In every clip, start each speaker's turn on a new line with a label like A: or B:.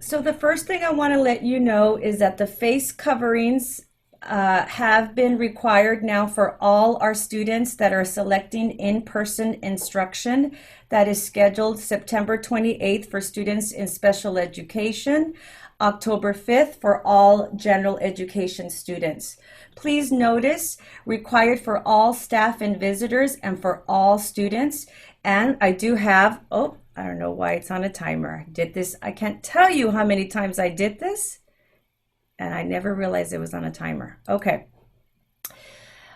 A: So the first thing I want to let you know is that the face coverings have been required now for all our students that are selecting in-person instruction that is scheduled September 28th for students in special education, October 5th for all general education students. Please notice required for all staff and visitors and for all students. And I do have, oh, I don't know why it's on a timer. I did this. I can't tell you how many times I did this, and I never realized it was on a timer. Okay.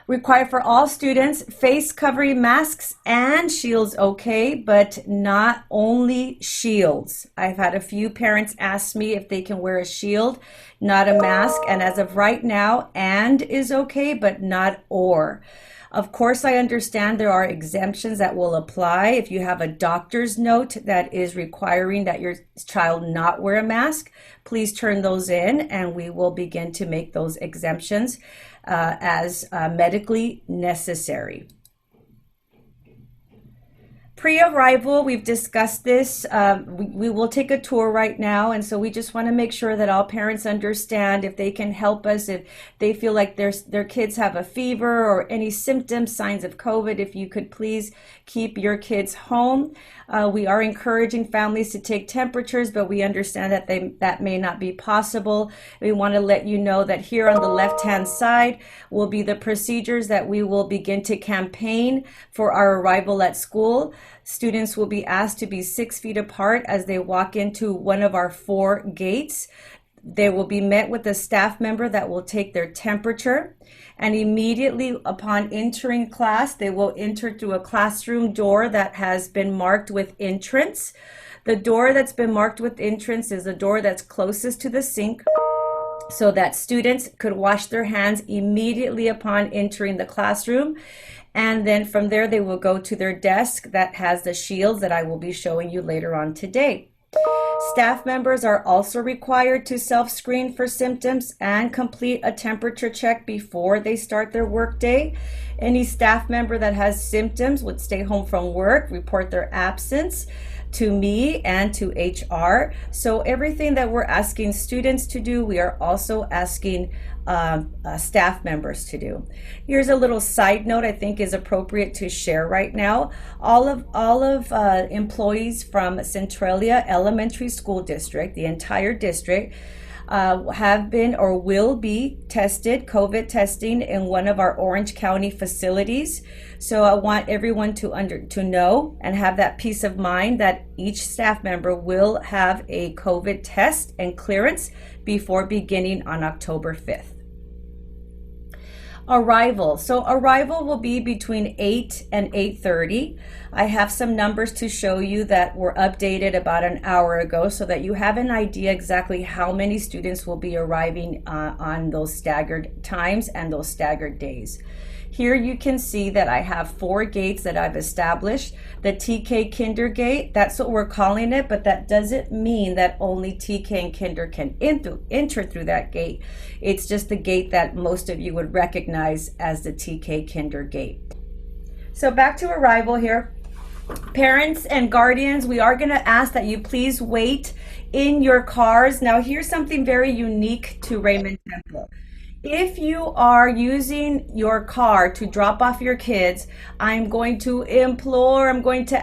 A: Required for all students, face covering masks and shields, okay, but not only shields. I've had a few parents ask me if they can wear a shield, not a mask, and as of right now, and is okay, but not or. Of course, I understand there are exemptions that will apply. If you have a doctor's note that is requiring that your child not wear a mask, please turn those in and we will begin to make those exemptions as medically necessary. Pre-arrival, we've discussed this. We will take a tour right now, and so we just want to make sure that all parents understand if they can help us, if they feel like their kids have a fever or any symptoms, signs of COVID, if you could please keep your kids home. We are encouraging families to take temperatures, but we understand that that may not be possible. We want to let you know that here on the left-hand side will be the procedures that we will begin to campaign for our arrival at school. Students will be asked to be 6 feet apart as they walk into one of our 4 gates. They will be met with a staff member that will take their temperature, and immediately upon entering class, they will enter through a classroom door that has been marked with entrance. The door that's been marked with entrance is the door that's closest to the sink, so that students could wash their hands immediately upon entering the classroom. And then from there, they will go to their desk that has the shields that I will be showing you later on today. Staff members are also required to self-screen for symptoms and complete a temperature check before they start their workday. Any staff member that has symptoms would stay home from work, report their absence to me and to HR. So everything that we're asking students to do, we are also asking staff members to do. Here's a little side note I think is appropriate to share right now. All of employees from Centralia Elementary School District, the entire district, have been or will be tested, COVID testing in one of our Orange County facilities. So I want everyone to know and have that peace of mind that each staff member will have a COVID test and clearance before beginning on October 5th. Arrival. So arrival will be between 8 and 8:30. I have some numbers to show you that were updated about an hour ago so that you have an idea exactly how many students will be arriving on those staggered times and those staggered days. Here you can see that I have 4 gates that I've established. The TK Kinder Gate, that's what we're calling it, but that doesn't mean that only TK and Kinder can enter through that gate. It's just the gate that most of you would recognize as the TK Kinder Gate. So back to arrival here. Parents and guardians, we are going to ask that you please wait in your cars. Now here's something very unique to Raymond Temple. If you are using your car to drop off your kids, I'm going to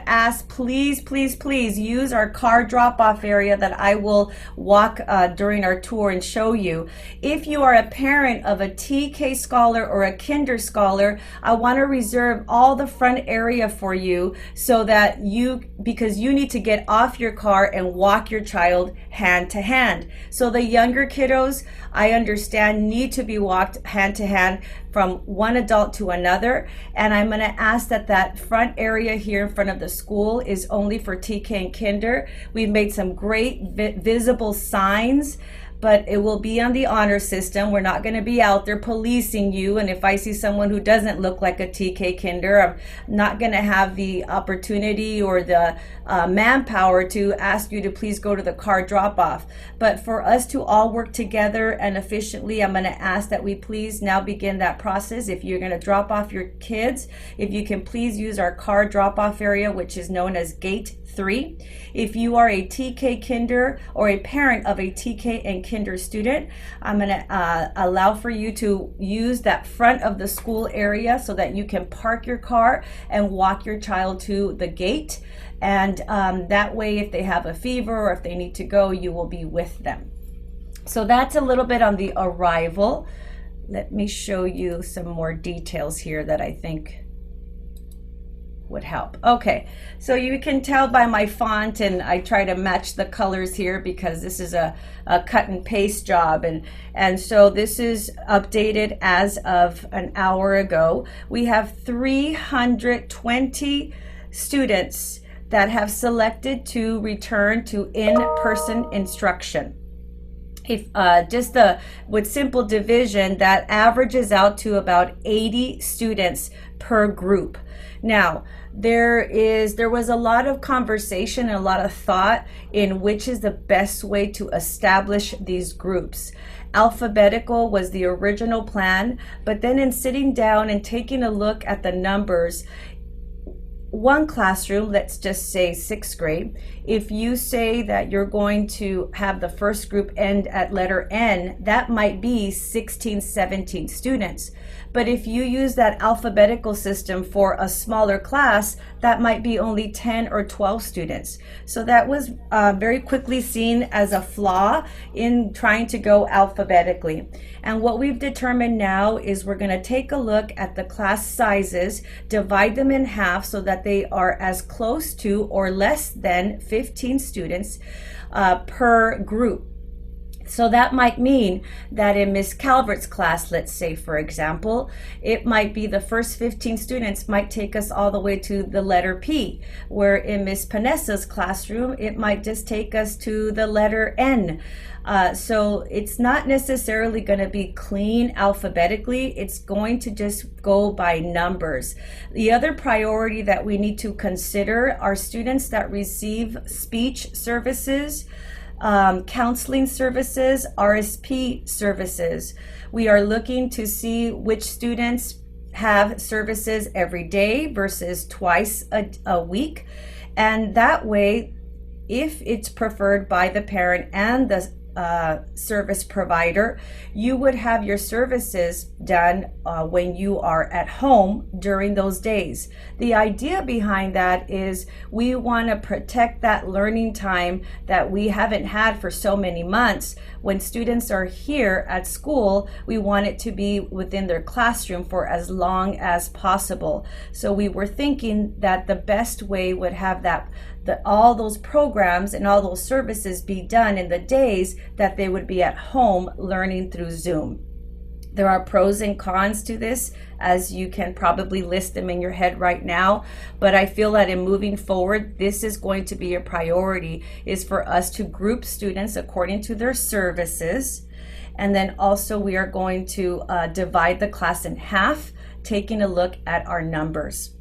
A: ask, please, please, please use our car drop-off area that I will walk during our tour and show you. If you are a parent of a TK scholar or a Kinder scholar, I want to reserve all the front area for you so that because you need to get off your car and walk your child hand to hand. So the younger kiddos, I understand, need to be walked hand to hand from one adult to another, and I'm going to ask that front area here in front of the school is only for TK and Kinder. We've made some great visible signs but it will be on the honor system. We're not going to be out there policing you. And if I see someone who doesn't look like a TK Kinder, I'm not going to have the opportunity or the manpower to ask you to please go to the car drop off. But for us to all work together and efficiently, I'm going to ask that we please now begin that process. If you're going to drop off your kids, if you can please use our car drop off area, which is known as Gate 3. If you are a TK Kinder or a parent of a TK and Kinder student, I'm going to allow for you to use that front of the school area so that you can park your car and walk your child to the gate. And that way, if they have a fever or if they need to go, you will be with them. So that's a little bit on the arrival. Let me show you some more details here that I think would help. Okay, so you can tell by my font, and I try to match the colors here because this is a cut and paste job, and so this is updated as of an hour ago. We have 320 students that have selected to return to in-person instruction. If just with simple division, that averages out to about 80 students per group. Now, there was a lot of conversation and a lot of thought in which is the best way to establish these groups. Alphabetical was the original plan, but then in sitting down and taking a look at the numbers, one classroom, let's just say 6th grade, if you say that you're going to have the first group end at letter N, that might be 16, 17 students. But if you use that alphabetical system for a smaller class, that might be only 10 or 12 students. So that was very quickly seen as a flaw in trying to go alphabetically. And what we've determined now is we're going to take a look at the class sizes, divide them in half so that they are as close to or less than 15 students per group. So that might mean that in Miss Calvert's class, let's say, for example, it might be the first 15 students might take us all the way to the letter P, where in Miss Panessa's classroom, it might just take us to the letter N. So it's not necessarily going to be clean alphabetically. It's going to just go by numbers. The other priority that we need to consider are students that receive speech services, counseling services, RSP services. We are looking to see which students have services every day versus twice a week. And that way, if it's preferred by the parent and the service provider, you would have your services done when you are at home during those days. The idea behind that is we want to protect that learning time that we haven't had for so many months. When students are here at school, we want it to be within their classroom for as long as possible. So we were thinking that the best way would have all those programs and all those services be done in the days that they would be at home learning through Zoom. There are pros and cons to this, as you can probably list them in your head right now, but I feel that in moving forward, this is going to be a priority, is for us to group students according to their services. And then also we are going to divide the class in half, taking a look at our numbers.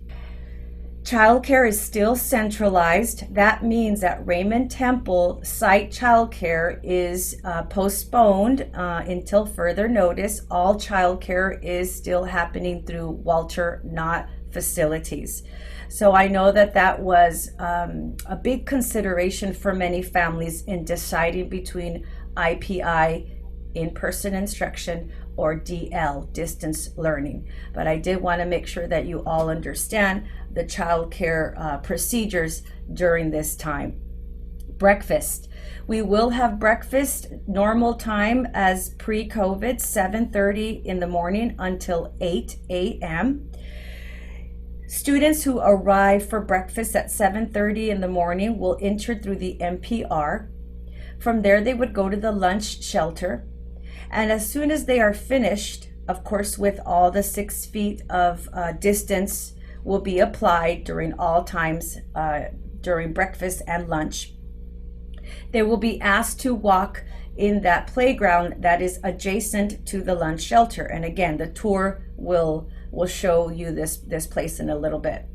A: Childcare is still centralized. That means that Raymond Temple site childcare is postponed until further notice. All childcare is still happening through Walter Knott facilities. So I know that that was a big consideration for many families in deciding between IPI, in-person instruction, or DL, distance learning. But I did want to make sure that you all understand the child care procedures during this time. Breakfast. We will have breakfast normal time as pre-COVID, 7:30 in the morning until 8 a.m. Students who arrive for breakfast at 7:30 in the morning will enter through the MPR. From there, they would go to the lunch shelter. And as soon as they are finished, of course, with all the 6 feet of distance will be applied during all times during breakfast and lunch. They will be asked to walk in that playground that is adjacent to the lunch shelter. And again, the tour will show you this place in a little bit.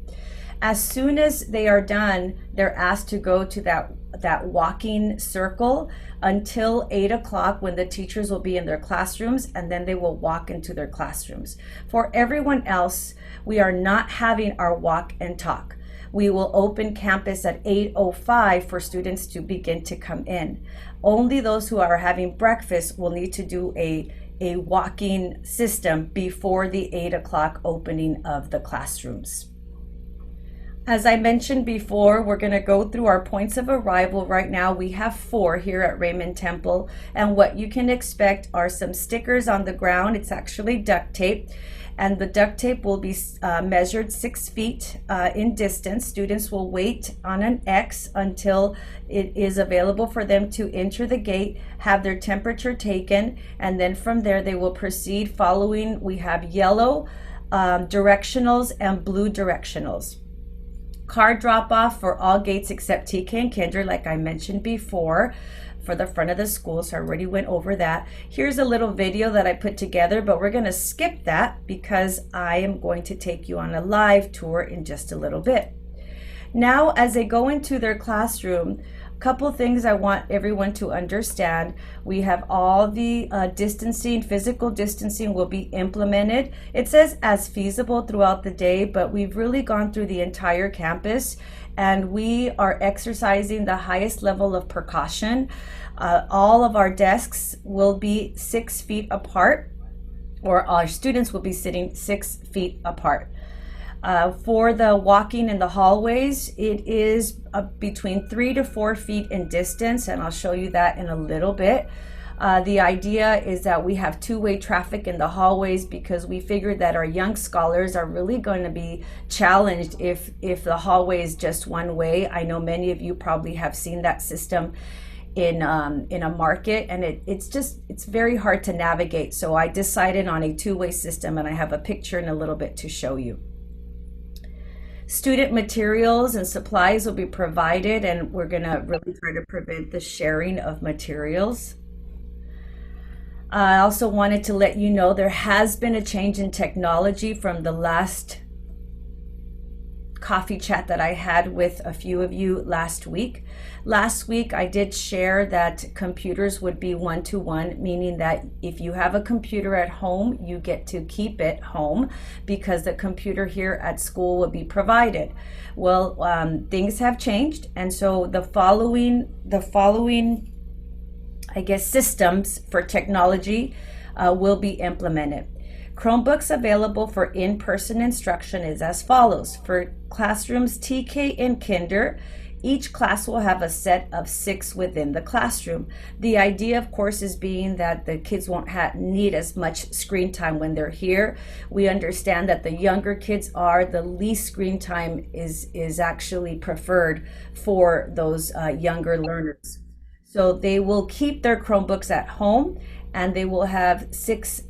A: As soon as they are done, they're asked to go to that walking circle until 8 o'clock, when the teachers will be in their classrooms, and then they will walk into their classrooms. For everyone else, we are not having our walk and talk. We will open campus at 8:05 for students to begin to come in. Only those who are having breakfast will need to do a walking system before the 8 o'clock opening of the classrooms. As I mentioned before, we're going to go through our points of arrival. Right now we have 4 here at Raymond Temple, and what you can expect are some stickers on the ground. It's actually duct tape, and the duct tape will be measured 6 feet in distance. Students will wait on an X until it is available for them to enter the gate, have their temperature taken, and then from there they will proceed following. We have yellow directionals and blue directionals. Card drop off for all gates except TK and Kinder, like I mentioned before, for the front of the school. So I already went over that. Here's a little video that I put together, but we're going to skip that because I am going to take you on a live tour in just a little bit. Now, as they go into their classroom, a couple things I want everyone to understand. We have all the distancing, physical distancing will be implemented. It says as feasible throughout the day, but we've really gone through the entire campus and we are exercising the highest level of precaution. All of our desks will be 6 feet apart, or our students will be sitting 6 feet apart. For the walking in the hallways, it is between 3 to 4 feet in distance, and I'll show you that in a little bit. The idea is that we have two-way traffic in the hallways because we figured that our young scholars are really going to be challenged if the hallway is just one way. I know many of you probably have seen that system in a market, and it's very hard to navigate. So I decided on a two-way system, and I have a picture in a little bit to show you. Student materials and supplies will be provided, and we're going to really try to prevent the sharing of materials. I also wanted to let you know there has been a change in technology from the last coffee chat that I had with a few of you last week. Last week I did share that computers would be one-to-one, meaning that if you have a computer at home, you get to keep it home because the computer here at school will be provided. Well, things have changed, and so the following I guess systems for technology will be implemented. Chromebooks available for in-person instruction is as follows. For classrooms TK and Kinder, each class will have a set of 6 within the classroom. The idea, of course, is being that the kids won't need as much screen time when they're here. We understand that the younger kids the least screen time is actually preferred for those younger learners. So they will keep their Chromebooks at home, and they will have 6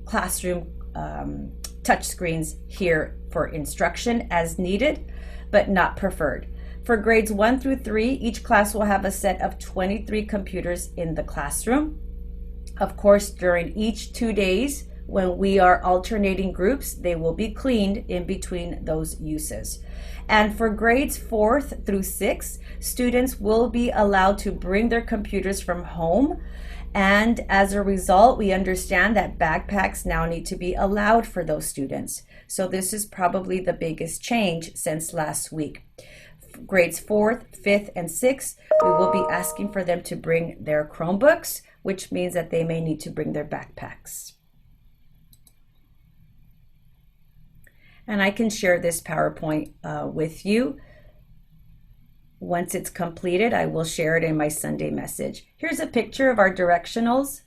A: classroom touch screens here for instruction as needed, but not preferred. For grades 1 through 3, each class will have a set of 23 computers in the classroom. Of course, during each 2 days, when we are alternating groups, they will be cleaned in between those uses. And for grades 4th through 6, students will be allowed to bring their computers from home. And as a result, we understand that backpacks now need to be allowed for those students. So this is probably the biggest change since last week. Grades 4th, 5th, and 6th, we will be asking for them to bring their Chromebooks, which means that they may need to bring their backpacks. And I can share this PowerPoint with you. Once it's completed, I will share it in my Sunday message. Here's a picture of our directionals.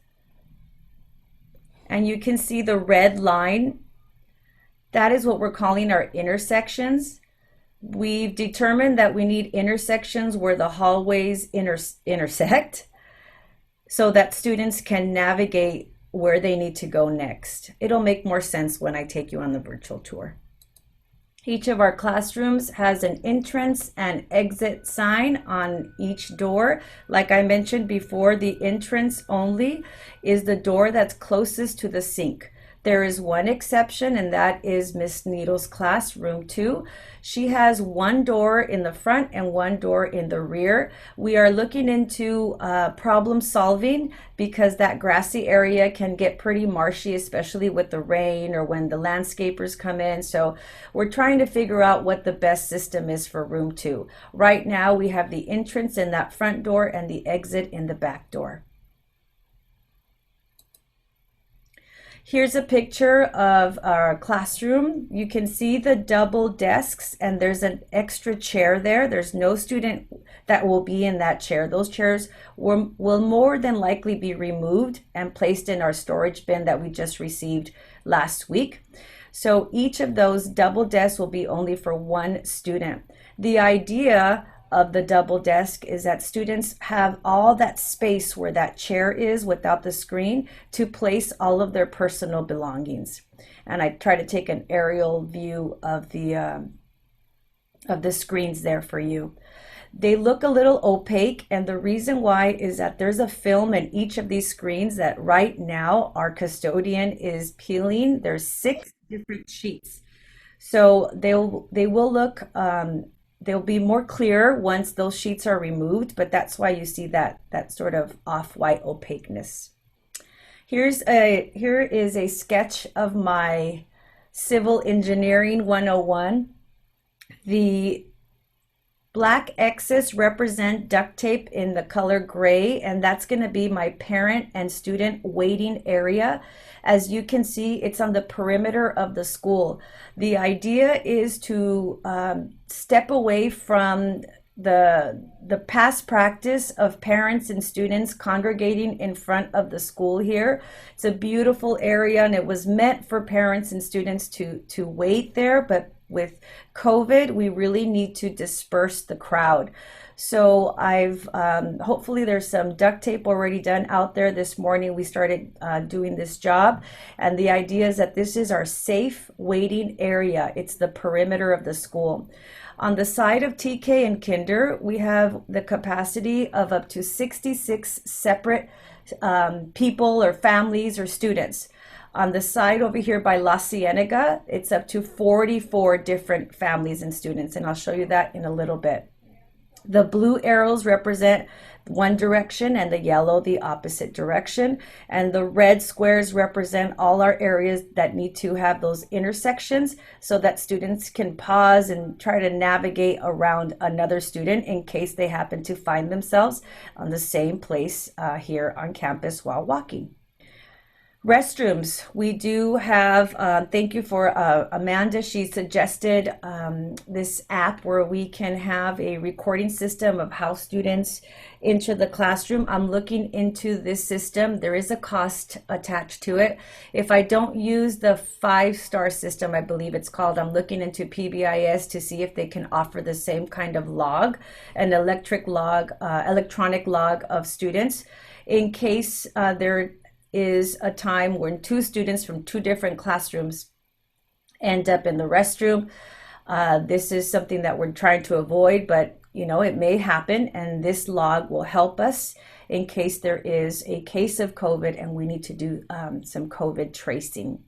A: And you can see the red line. That is what we're calling our intersections. We've determined that we need intersections where the hallways intersect so that students can navigate where they need to go next. It'll make more sense when I take you on the virtual tour. Each of our classrooms has an entrance and exit sign on each door. Like I mentioned before, the entrance only is the door that's closest to the sink. There is one exception, and that is Miss Needle's class, room 2. She has one door in the front and one door in the rear. We are looking into problem solving because that grassy area can get pretty marshy, especially with the rain or when the landscapers come in. So we're trying to figure out what the best system is for room 2. Right now, we have the entrance in that front door and the exit in the back door. Here's a picture of our classroom. You can see the double desks, and there's an extra chair there. There's no student that will be in that chair. Those chairs will more than likely be removed and placed in our storage bin that we just received last week. So each of those double desks will be only for one student. The idea of the double desk is that students have all that space where that chair is without the screen to place all of their personal belongings. And I try to take an aerial view of the screens there for you. They look a little opaque, and the reason why is that there's a film in each of these screens that right now our custodian is peeling. There's 6 different sheets. So they will look they'll be more clear once those sheets are removed, but that's why you see that sort of off-white opaqueness. Here is a sketch of my Civil Engineering 101. The black X's represent duct tape in the color gray, and that's going to be my parent and student waiting area. As you can see, it's on the perimeter of the school. The idea is to step away from the past practice of parents and students congregating in front of the school here. It's a beautiful area, and it was meant for parents and students to wait there, but with COVID, we really need to disperse the crowd. So I've hopefully there's some duct tape already done out there. This morning we started doing this job, and the idea is that this is our safe waiting area. It's the perimeter of the school. On the side of TK and Kinder, we have the capacity of up to 66 separate people or families or students. On the side over here by La Cienega, it's up to 44 different families and students, and I'll show you that in a little bit. The blue arrows represent one direction and the yellow the opposite direction, and the red squares represent all our areas that need to have those intersections so that students can pause and try to navigate around another student in case they happen to find themselves on the same place here on campus while walking. Restrooms, we do have, thank you for Amanda. She suggested this app where we can have a recording system of how students enter the classroom. I'm looking into this system. There is a cost attached to it. If I don't use the 5-star system, I believe it's called, I'm looking into PBIS to see if they can offer the same kind of log, an electronic log of students in case there is a time when 2 students from 2 different classrooms end up in the restroom. This is something that we're trying to avoid, but you know, it may happen, and this log will help us in case there is a case of COVID and we need to do some COVID tracing.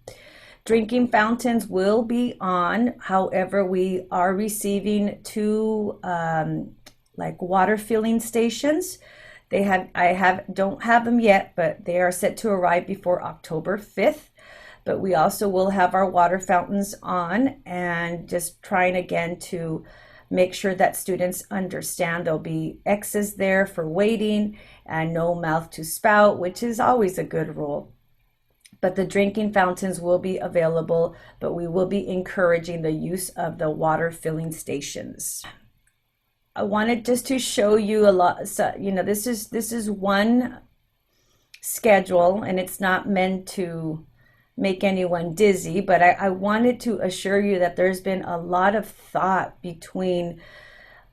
A: Drinking fountains will be on. However, we are receiving 2 like water filling stations. Don't have them yet, but they are set to arrive before October 5th. But we also will have our water fountains on, and just trying again to make sure that students understand there'll be X's there for waiting and no mouth to spout, which is always a good rule. But the drinking fountains will be available, but we will be encouraging the use of the water filling stations. I wanted just to show you a lot. So, you know, this is one schedule, and it's not meant to make anyone dizzy, but I wanted to assure you that there's been a lot of thought between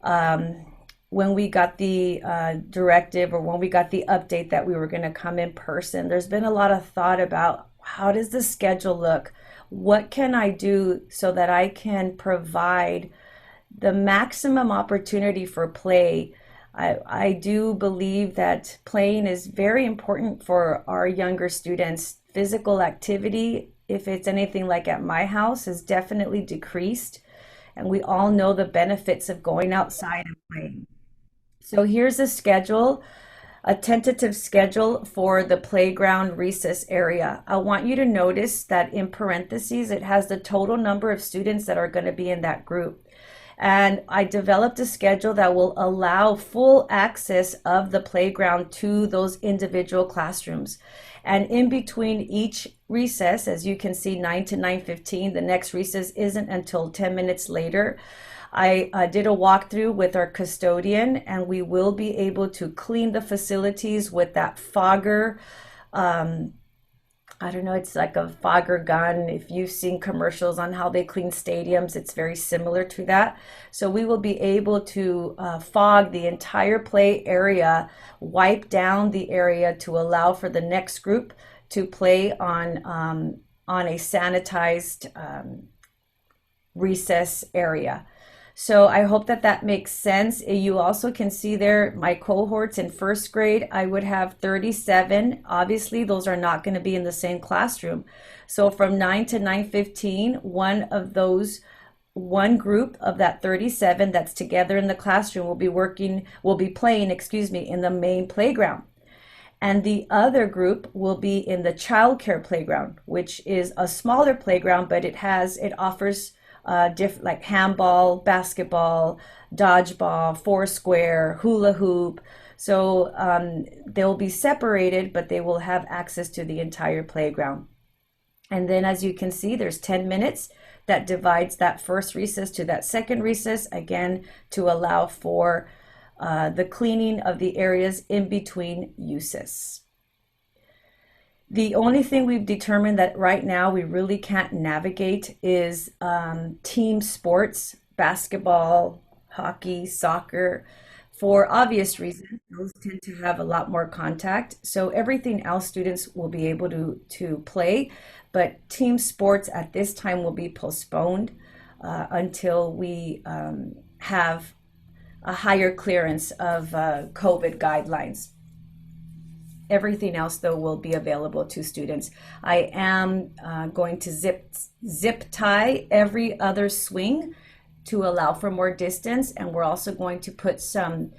A: when we got the directive, or when we got the update that we were going to come in person. There's been a lot of thought about how does the schedule look? what can I do so that I can provide the maximum opportunity for play. I do believe that playing is very important for our younger students. Physical activity, if it's anything like at my house, has definitely decreased. And we all know the benefits of going outside and playing. So here's a schedule, a tentative schedule for the playground recess area. I want you to notice that in parentheses, it has the total number of students that are going to be in that group. And I developed a schedule that will allow full access of the playground to those individual classrooms. And in between each recess, as you can see, 9 to 9:15, the next recess isn't until 10 minutes later. I did a walkthrough with our custodian, and we will be able to clean the facilities with that fogger. Um, I don't know, it's like a fogger gun. If you've seen commercials on how they clean stadiums, it's very similar to that. So we will be able to fog the entire play area, wipe down the area to allow for the next group to play on a sanitized recess area. So I hope that that makes sense. You also can see there my cohorts in first grade, I would have 37. Obviously, those are not going to be in the same classroom. So from 9 to 9:15, one group of that 37 that's together in the classroom will be playing, excuse me, in the main playground. And the other group will be in the childcare playground, which is a smaller playground, but it offers different like handball, basketball, dodgeball, foursquare, hula hoop. So they'll be separated, but they will have access to the entire playground. And then as you can see, there's 10 minutes that divides that first recess to that second recess, again, to allow for the cleaning of the areas in between uses. The only thing we've determined that right now we really can't navigate is team sports, basketball, hockey, soccer. For obvious reasons, those tend to have a lot more contact. So everything else students will be able to play, but team sports at this time will be postponed until we have a higher clearance of COVID guidelines. Everything else, though, will be available to students. I am going to zip tie every other swing to allow for more distance, and we're also going to put some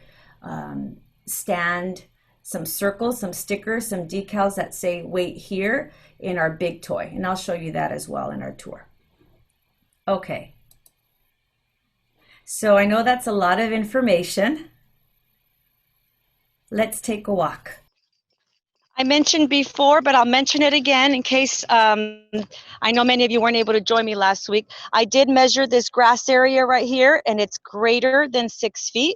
A: some circles, some stickers, some decals that say "Wait here" in our big toy, and I'll show you that as well in our tour. Okay, so I know that's a lot of information. Let's take a walk.
B: I mentioned before, but I'll mention it again in case I know many of you weren't able to join me last week. I did measure this grass area right here, and it's greater than 6 feet.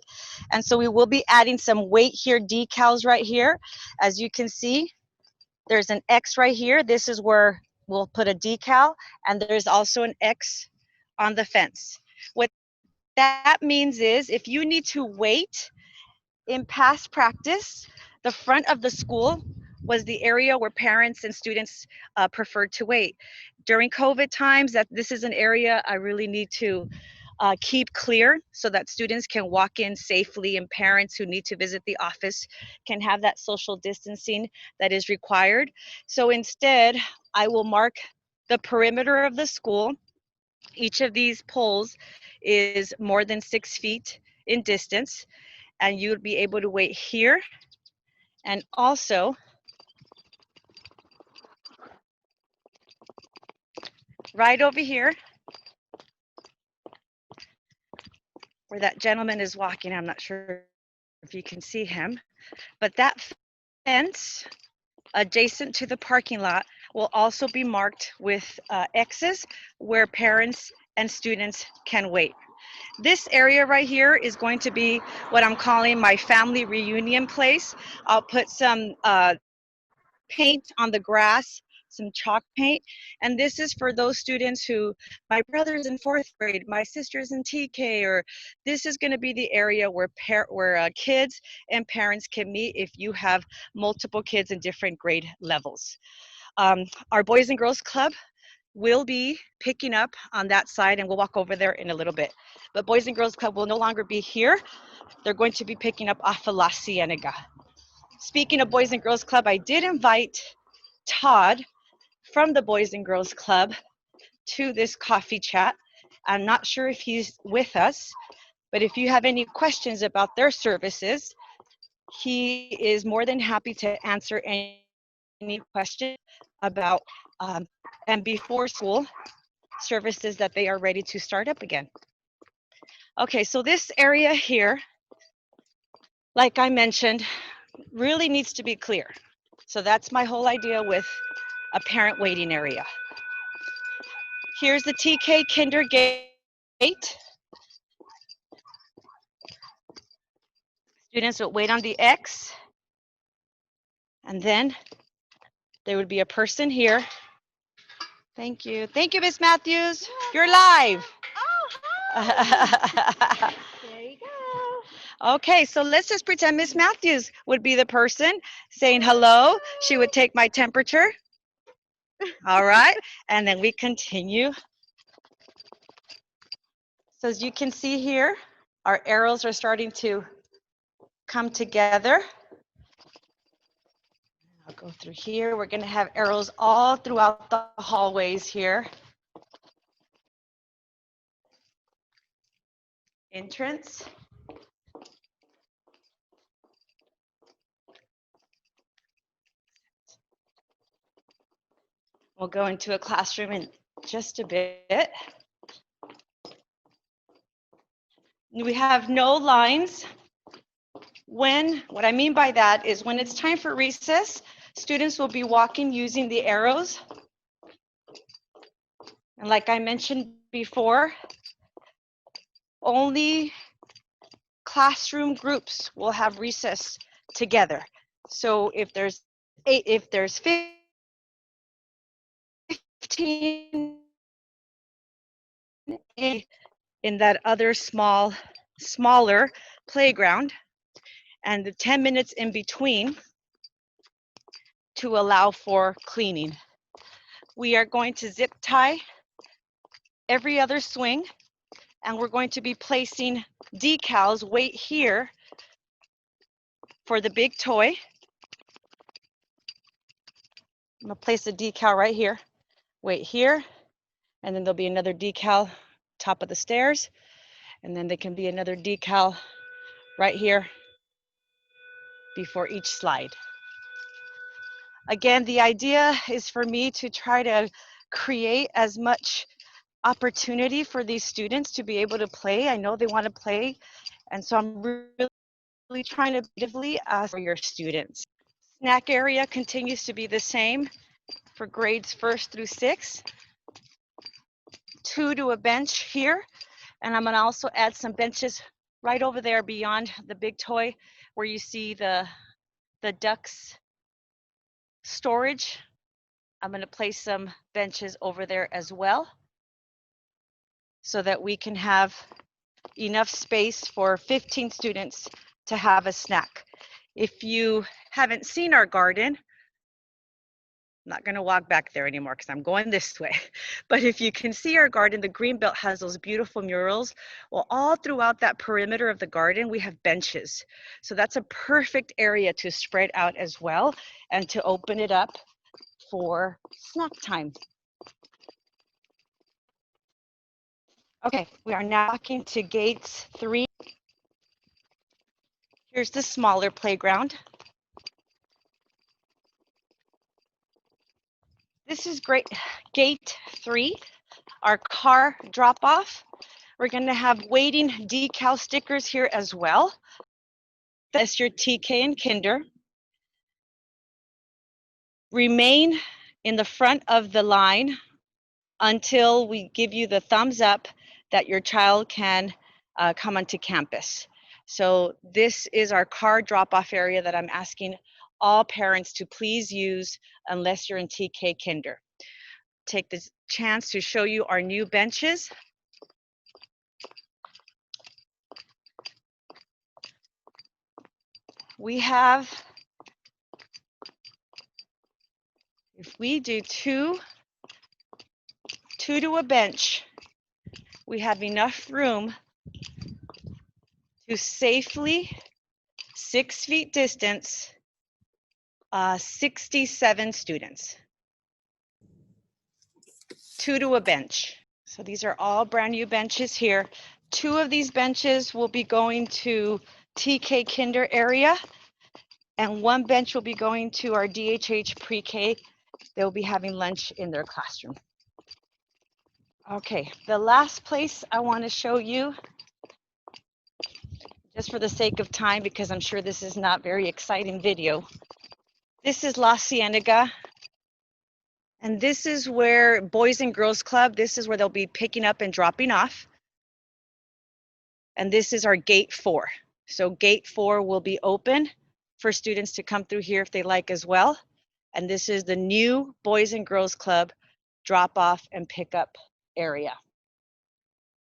B: And so we will be adding some "Wait here" decals right here. As you can see, there's an X right here. This is where we'll put a decal, and there's also an X on the fence. What that means is if you need to wait in past practice, the front of the school was the area where parents and students preferred to wait. During COVID times, this is an area I really need to keep clear so that students can walk in safely and parents who need to visit the office can have that social distancing that is required. So instead, I will mark the perimeter of the school. Each of these poles is more than 6 feet in distance, and you would be able to wait here and also right over here where that gentleman is walking. I'm not sure if you can see him, but that fence adjacent to the parking lot will also be marked with X's where parents and students can wait. This area right here is going to be what I'm calling my family reunion place. I'll put some paint on the grass, some chalk paint, and this is for those students who, my brother's in 4th grade, my sister's in TK, or this is going to be the area where kids and parents can meet if you have multiple kids in different grade levels. Our Boys and Girls Club will be picking up on that side, and we'll walk over there in a little bit. But Boys and Girls Club will no longer be here. They're going to be picking up off of La Cienega. Speaking of Boys and Girls Club, I did invite Todd from the Boys and Girls Club to this coffee chat. I'm not sure if he's with us, but if you have any questions about their services, he is more than happy to answer any question about and before school services that they are ready to start up again. Okay, so this area here, like I mentioned, really needs to be clear. So that's my whole idea with a parent waiting area. Here's the TK Kinder gate. Students would wait on the X, and then there would be a person here. Thank you. Thank you, Miss Matthews. You're live.
C: Oh, hi. There you go.
B: Okay, so let's just pretend Miss Matthews would be the person saying hello. She would take my temperature. All right, and then we continue. So as you can see here, our arrows are starting to come together. I'll go through here. We're going to have arrows all throughout the hallways here. Entrance. We'll go into a classroom in just a bit. We have no lines. What I mean by that is when it's time for recess, students will be walking using the arrows. And like I mentioned before, only classroom groups will have recess together. So if there's 15 in that other smaller playground, and the 10 minutes in between to allow for cleaning. We are going to zip tie every other swing, and we're going to be placing decals. Wait here for the big toy. I'm gonna place a decal right here. Wait here, and then there'll be another decal top of the stairs, and then there can be another decal right here before each slide. Again, the idea is for me to try to create as much opportunity for these students to be able to play. I know they want to play, and so I'm really trying to actively ask for your students. Snack area continues to be the same for grades 1st through 6th. 2 to a bench here, and I'm going to also add some benches right over there beyond the big toy where you see the ducks storage. I'm going to place some benches over there as well so that we can have enough space for 15 students to have a snack. If you haven't seen our garden, I'm not going to walk back there anymore because I'm going this way. But if you can see our garden, the Greenbelt has those beautiful murals. Well, all throughout that perimeter of the garden, we have benches. So that's a perfect area to spread out as well and to open it up for snack time. Okay, we are now walking to gates 3. Here's the smaller playground. This is great. Gate 3, our car drop off. We're going to have waiting decal stickers here as well. That's your TK and Kinder. Remain in the front of the line until we give you the thumbs up that your child can come onto campus. So this is our car drop-off area that I'm asking all parents to please use unless you're in TK Kinder. Take this chance to show you our new benches. We have, if we do 2 2 to a bench. We have enough room to safely, 6 feet distance, 67 students. 2 to a bench. So these are all brand new benches here. 2 of these benches will be going to TK Kinder area, and 1 bench will be going to our DHH pre-K. They'll be having lunch in their classroom. Okay, the last place I want to show you, just for the sake of time, because I'm sure this is not very exciting video. This is La Cienega, and this is where Boys and Girls Club, this is where they'll be picking up and dropping off. And this is our gate 4. So gate 4 will be open for students to come through here if they like as well. And this is the new Boys and Girls Club drop off and pickup area.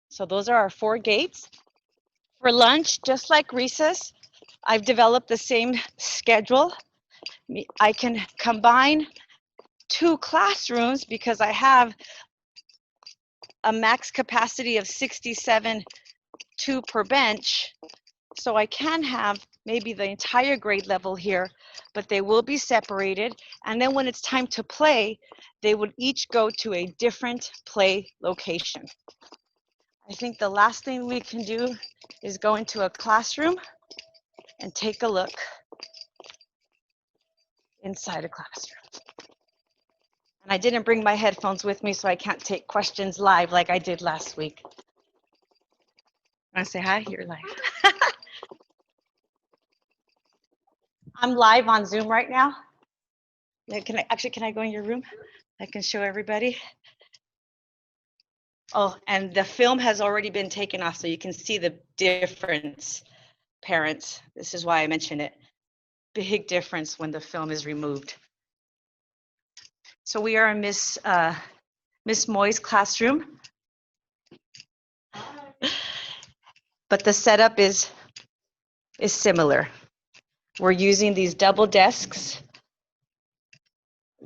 B: So those are our 4 gates. For lunch, just like recess, I've developed the same schedule. I can combine 2 classrooms because I have a max capacity of 67, 2 per bench. So I can have maybe the entire grade level here, but they will be separated. And then when it's time to play, they would each go to a different play location. I think the last thing we can do is go into a classroom and take a look inside a classroom. And I didn't bring my headphones with me, so I can't take questions live like I did last week. Want to say hi? You're live. I'm live on Zoom right now. Can I go in your room? I can show everybody. Oh, and the film has already been taken off, so you can see the difference, parents. This is why I mention it. Big difference when the film is removed. So we are in Miss Moy's classroom. But the setup is similar. We're using these double desks.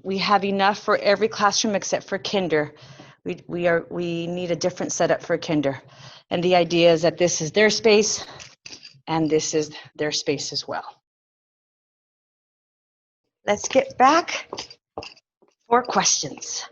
B: We have enough for every classroom except for kinder. We need a different setup for kinder. And the idea is that this is their space and this is their space as well. Let's get back for questions.